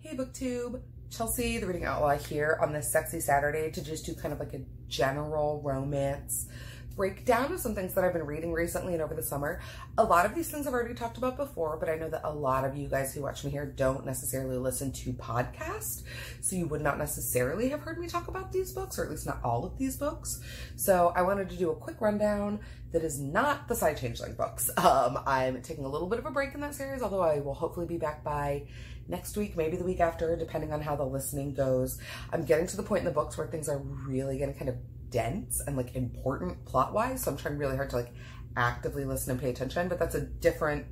Hey BookTube, Chelsea, the Reading Outlaw here on this sexy Saturday to just do kind of like a general romance breakdown of some things that I've been reading recently and over the summer. A lot of these things I've already talked about before, but I know that a lot of you guys who watch me here don't necessarily listen to podcasts, so you would not necessarily have heard me talk about these books, or at least not all of these books. So I wanted to do a quick rundown that is not the Psy Changeling books. I'm taking a little bit of a break in that series, although I will hopefully be back by next week, maybe the week after, depending on how the listening goes. I'm getting to the point in the books where things are really getting kind of dense and like important plot-wise, so I'm trying really hard to like actively listen and pay attention, but that's a different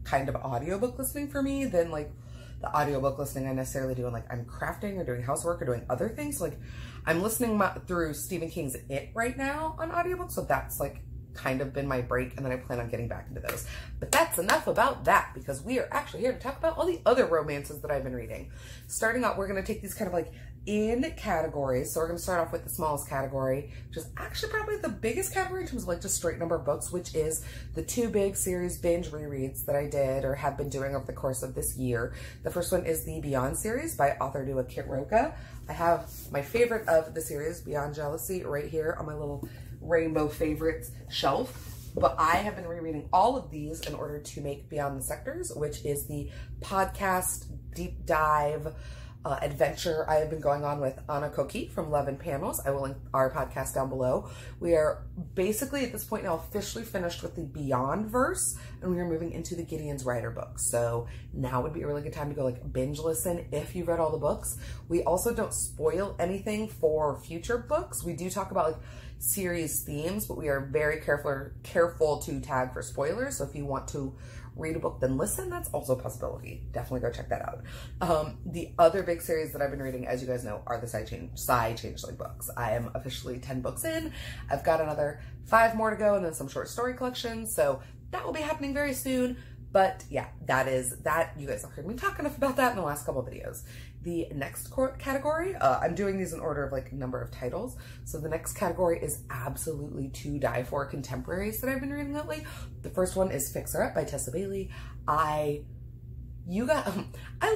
kind of audiobook listening for me than like the audiobook listening I necessarily do when like I'm crafting or doing housework or doing other things. So, like I'm listening through Stephen King's It right now on audiobook, so that's like kind of been my break, and then I plan on getting back into those. But that's enough about that, because we are actually here to talk about all the other romances that I've been reading. Starting out, we're going to take these kind of like in categories. So we're going to start off with the smallest category, which is actually probably the biggest category in terms of like just straight number of books, which is the two big series binge rereads that I did or have been doing over the course of this year. The first one is the Beyond series by author Dua Kitroka. I have my favorite of the series, Beyond Jealousy, right here on my little rainbow favorites shelf. But I have been rereading all of these in order to make Beyond the Sectors, which is the podcast deep dive adventure I have been going on with Anna Koki from Love and Panels. I will link our podcast down below. We are basically at this point now officially finished with the Beyond verse, and we are moving into the Gideon's Rider books. So now would be a really good time to go like binge listen if you've read all the books. We also don't spoil anything for future books. We do talk about like series themes, but we are very careful to tag for spoilers. So if you want to read a book then listen, that's also a possibility. Definitely go check that out. The other big series that I've been reading, as you guys know, are the Psy Changeling books. I am officially 10 books in. I've got another 5 more to go, and then some short story collections, so that will be happening very soon. But yeah, that is that. You guys have heard me talk enough about that in the last couple of videos. The next category, I'm doing these in order of like number of titles. So the next category is absolutely to die for contemporaries that I've been reading lately. The first one is Fix Her Up by Tessa Bailey. I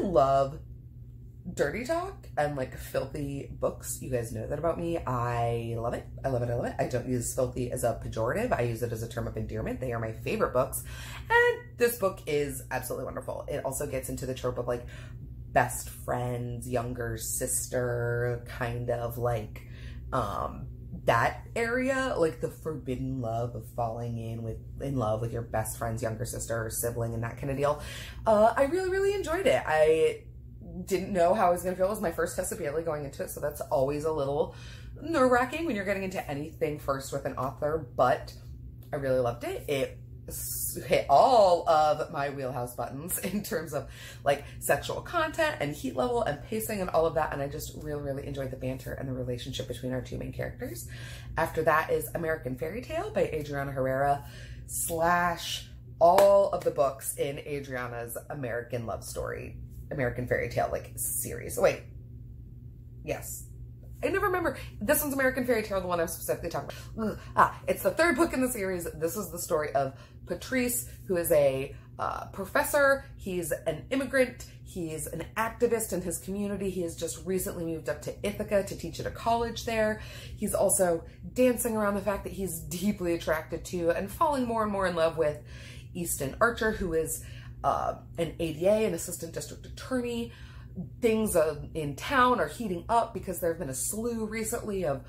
love dirty talk and like filthy books. You guys know that about me. I love it. I love it. I love it. I don't use filthy as a pejorative. I use it as a term of endearment. They are my favorite books. And this book is absolutely wonderful. It also gets into the trope of like best friends, younger sister, kind of like that area, like the forbidden love of falling in love with your best friend's younger sister or sibling and that kind of deal. I really enjoyed it. I didn't know how I was going to feel. It was my first Tessa Bailey going into it, so that's always a little nerve-wracking when you're getting into anything first with an author, but I really loved it. It hit all of my wheelhouse buttons in terms of like sexual content and heat level and pacing and all of that, and I just really enjoyed the banter and the relationship between our two main characters. After that is American Fairy Tale by Adriana Herrera / all of the books in Adriana's American love story, American Fairy Tale like series. Wait, yes. I never remember. This one's American Fairy Tale, the one I'm specifically talking about. It's the third book in the series. This is the story of Patrice, who is a professor. He's an immigrant. He's an activist in his community. He has just recently moved up to Ithaca to teach at a college there. He's also dancing around the fact that he's deeply attracted to and falling more and more in love with Easton Archer, who is an ADA, an assistant district attorney. Things in town are heating up because there have been a slew recently of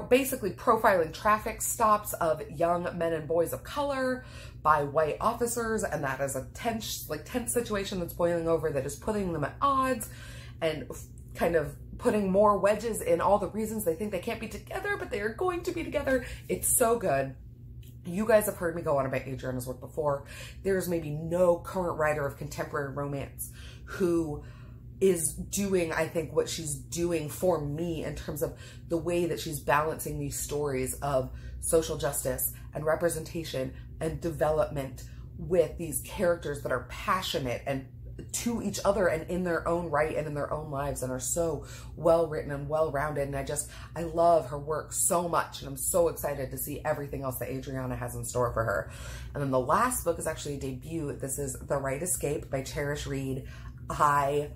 basically profiling traffic stops of young men and boys of color by white officers, and that is a tense situation that's boiling over that is putting them at odds and kind of putting more wedges in all the reasons they think they can't be together, but they are going to be together. It's so good. You guys have heard me go on about Adriana's work before. There's maybe no current writer of contemporary romance who is doing, I think, what she's doing for me in terms of the way that she's balancing these stories of social justice and representation and development with these characters that are passionate and to each other and in their own right and in their own lives and are so well written and well rounded. And I love her work so much, and I'm so excited to see everything else that Adriana has in store for her. And then the last book is actually a debut. This is The Right Escape by Cherish Reed. I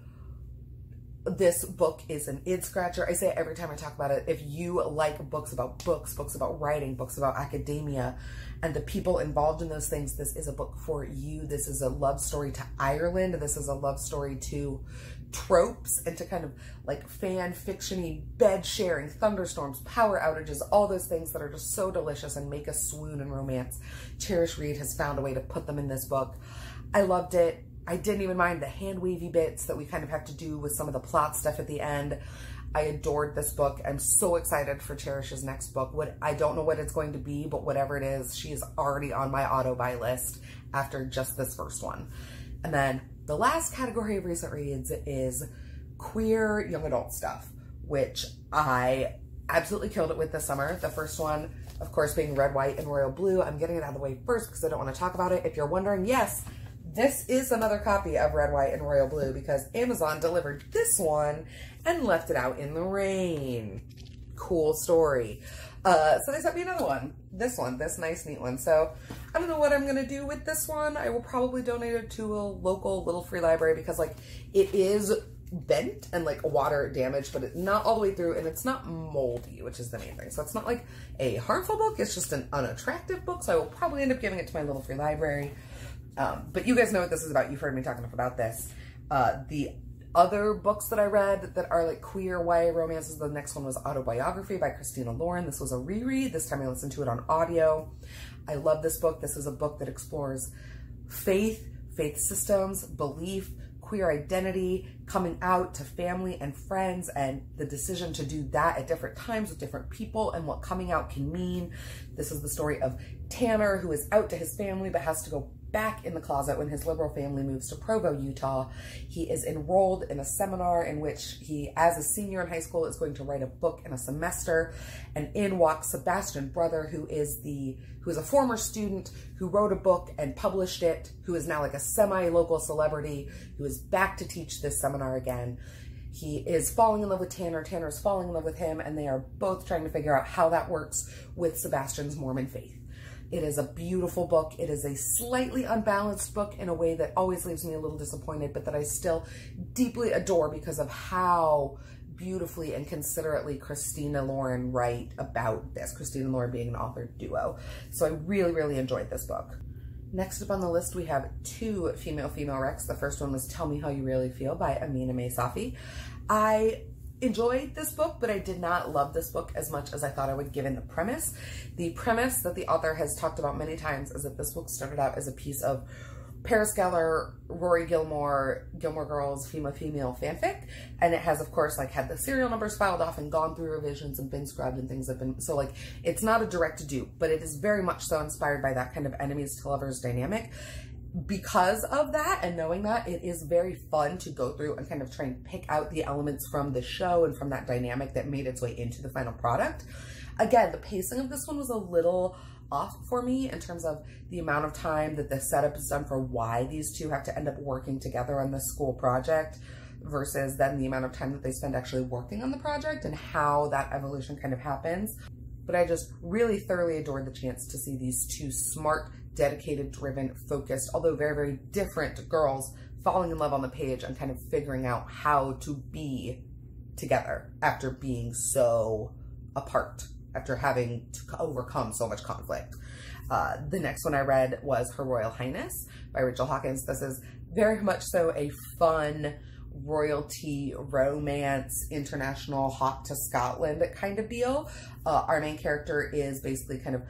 This book is an id scratcher. I say it every time I talk about it. If you like books about books, books about writing, books about academia, and the people involved in those things, this is a book for you. This is a love story to Ireland. This is a love story to tropes and to kind of like fan fiction-y bed sharing, thunderstorms, power outages, all those things that are just so delicious and make us swoon in romance. Cherish Reed has found a way to put them in this book. I loved it. I didn't even mind the hand-wavy bits that we kind of have to do with some of the plot stuff at the end. I adored this book. I'm so excited for Cherish's next book. I don't know what it's going to be, but whatever it is, she is already on my auto-buy list after just this first one. And then the last category of recent reads is queer young adult stuff, which I absolutely killed it with this summer. The first one, of course, being Red, White, and Royal Blue. I'm getting it out of the way first because I don't want to talk about it. If you're wondering, yes, this is another copy of Red, White, and Royal Blue because Amazon delivered this one and left it out in the rain. Cool story. So they sent me another one. This nice, neat one. So I don't know what I'm going to do with this one. I will probably donate it to a local little free library because like it is bent and like water damaged, but it's not all the way through and it's not moldy, which is the main thing. So it's not like a harmful book. It's just an unattractive book. So I will probably end up giving it to my little free library. But you guys know what this is about. You've heard me talking about this. The other books that I read that are like queer YA romances, the next one was Autobiography by Christina Lauren. This was a reread. This time I listened to it on audio. I love this book. This is a book that explores faith systems, belief, queer identity, coming out to family and friends, and the decision to do that at different times with different people and what coming out can mean. This is the story of Tanner, who is out to his family but has to go back in the closet when his liberal family moves to Provo, Utah. He is enrolled in a seminar in which he, as a senior in high school, is going to write a book in a semester. And in walks Sebastian Brother, who is a former student who wrote a book and published it, who is now like a semi-local celebrity, who is back to teach this seminar again. He is falling in love with Tanner. Tanner is falling in love with him, and they are both trying to figure out how that works with Sebastian's Mormon faith. It is a beautiful book. It is a slightly unbalanced book in a way that always leaves me a little disappointed, but that I still deeply adore because of how beautifully and considerately Christina Lauren write about this. Christina Lauren being an author duo. So I really, really enjoyed this book. Next up on the list, we have two female recs. The first one was Tell Me How You Really Feel by Amina May Safi. I enjoyed this book, but I did not love this book as much as I thought I would given the premise. The premise that the author has talked about many times is that this book started out as a piece of Paris Geller, Rory Gilmore, Gilmore Girls, female fanfic. And it has, of course, like had the serial numbers filed off and gone through revisions and been scrubbed and things have been, so like it's not a direct dupe, but it is very much so inspired by that kind of enemies to lovers dynamic. Because of that and knowing that, it is very fun to go through and kind of try and pick out the elements from the show and from that dynamic that made its way into the final product. Again, the pacing of this one was a little off for me in terms of the amount of time that the setup is done for why these two have to end up working together on this school project versus then the amount of time that they spend actually working on the project and how that evolution kind of happens. But I just really thoroughly adored the chance to see these two smart, dedicated, driven, focused, although very, very different girls falling in love on the page and kind of figuring out how to be together after being so apart, after having to overcome so much conflict. The next one I read was Her Royal Highness by Rachel Hawkins. This is very much so a fun royalty romance, international hawk to Scotland kind of deal. Our main character is basically kind of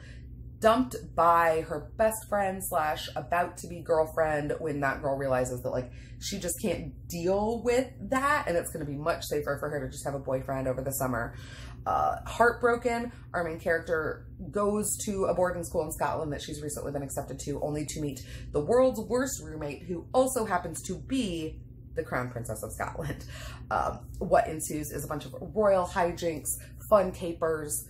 dumped by her best friend slash about to be girlfriend when that girl realizes that like she just can't deal with that and it's going to be much safer for her to just have a boyfriend over the summer. Heartbroken, our main character goes to a boarding school in Scotland that she's recently been accepted to, only to meet the world's worst roommate who also happens to be the Crown Princess of Scotland. What ensues is a bunch of royal hijinks, fun capers,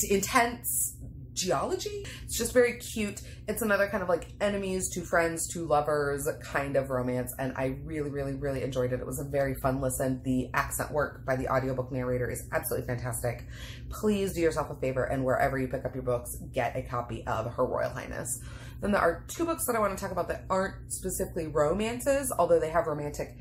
intense geology. It's just very cute. It's another kind of like enemies to friends to lovers kind of romance, and I really, really, really enjoyed it. It was a very fun listen. The accent work by the audiobook narrator is absolutely fantastic. Please do yourself a favor and wherever you pick up your books, get a copy of Her Royal Highness. Then there are two books that I want to talk about that aren't specifically romances, although they have romantic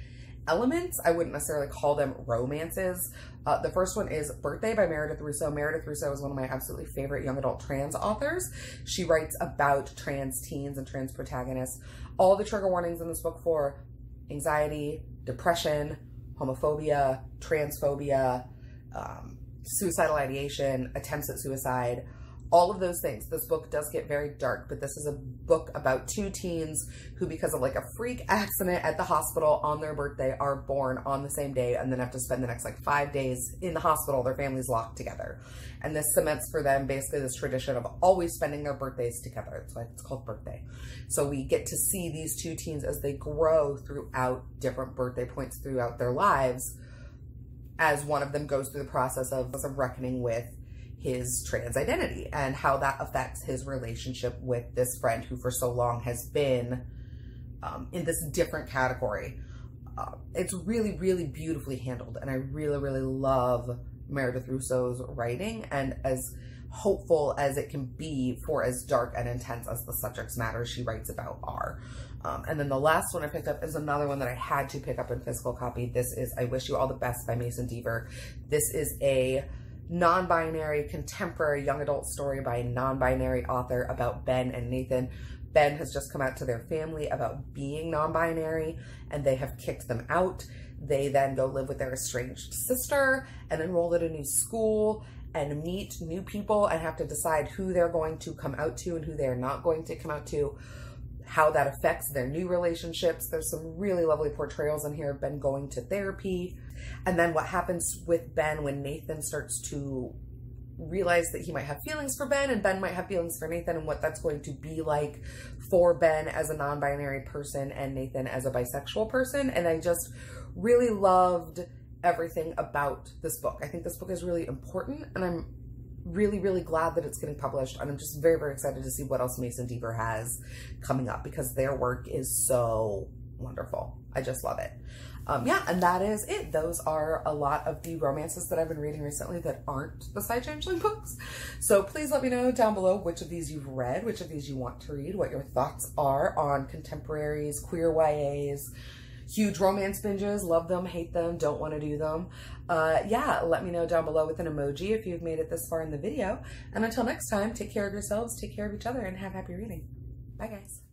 elements. I wouldn't necessarily call them romances. The first one is Birthday by Meredith Russo. Meredith Russo is one of my absolutely favorite young adult trans authors. She writes about trans teens and trans protagonists. All the trigger warnings in this book for anxiety, depression, homophobia, transphobia, suicidal ideation, attempts at suicide, all of those things. This book does get very dark, but this is a book about two teens who, because of like a freak accident at the hospital on their birthday, are born on the same day and then have to spend the next like 5 days in the hospital, their families locked together. And this cements for them basically this tradition of always spending their birthdays together. That's why it's called Birthday. So we get to see these two teens as they grow throughout different birthday points throughout their lives, as one of them goes through the process of reckoning with his trans identity and how that affects his relationship with this friend who for so long has been in this different category. It's really, really beautifully handled, and I really, really love Meredith Russo's writing, and as hopeful as it can be for as dark and intense as the subject matters she writes about are. And then the last one I picked up is another one that I had to pick up in physical copy. This is I Wish You All the Best by Mason Deaver. This is a non-binary, contemporary young adult story by a non-binary author about Ben and Nathan. Ben has just come out to their family about being non-binary, and they have kicked them out. They then go live with their estranged sister and enroll at a new school and meet new people and have to decide who they're going to come out to and who they're not going to come out to, how that affects their new relationships. There's some really lovely portrayals in here of Ben going to therapy. And then what happens with Ben when Nathan starts to realize that he might have feelings for Ben and Ben might have feelings for Nathan, and what that's going to be like for Ben as a non-binary person and Nathan as a bisexual person. And I just really loved everything about this book. I think this book is really important, and I'm really, really glad that it's getting published. And I'm just very, very excited to see what else Mason Deaver has coming up, because their work is so wonderful. I just love it. Yeah, and that is it. Those are a lot of the romances that I've been reading recently that aren't the Psy Changeling books. So please let me know down below which of these you've read, which of these you want to read, what your thoughts are on contemporaries, queer YAs, huge romance binges, love them, hate them, don't want to do them. Yeah, let me know down below with an emoji if you've made it this far in the video. And until next time, take care of yourselves, take care of each other, and have happy reading. Bye, guys.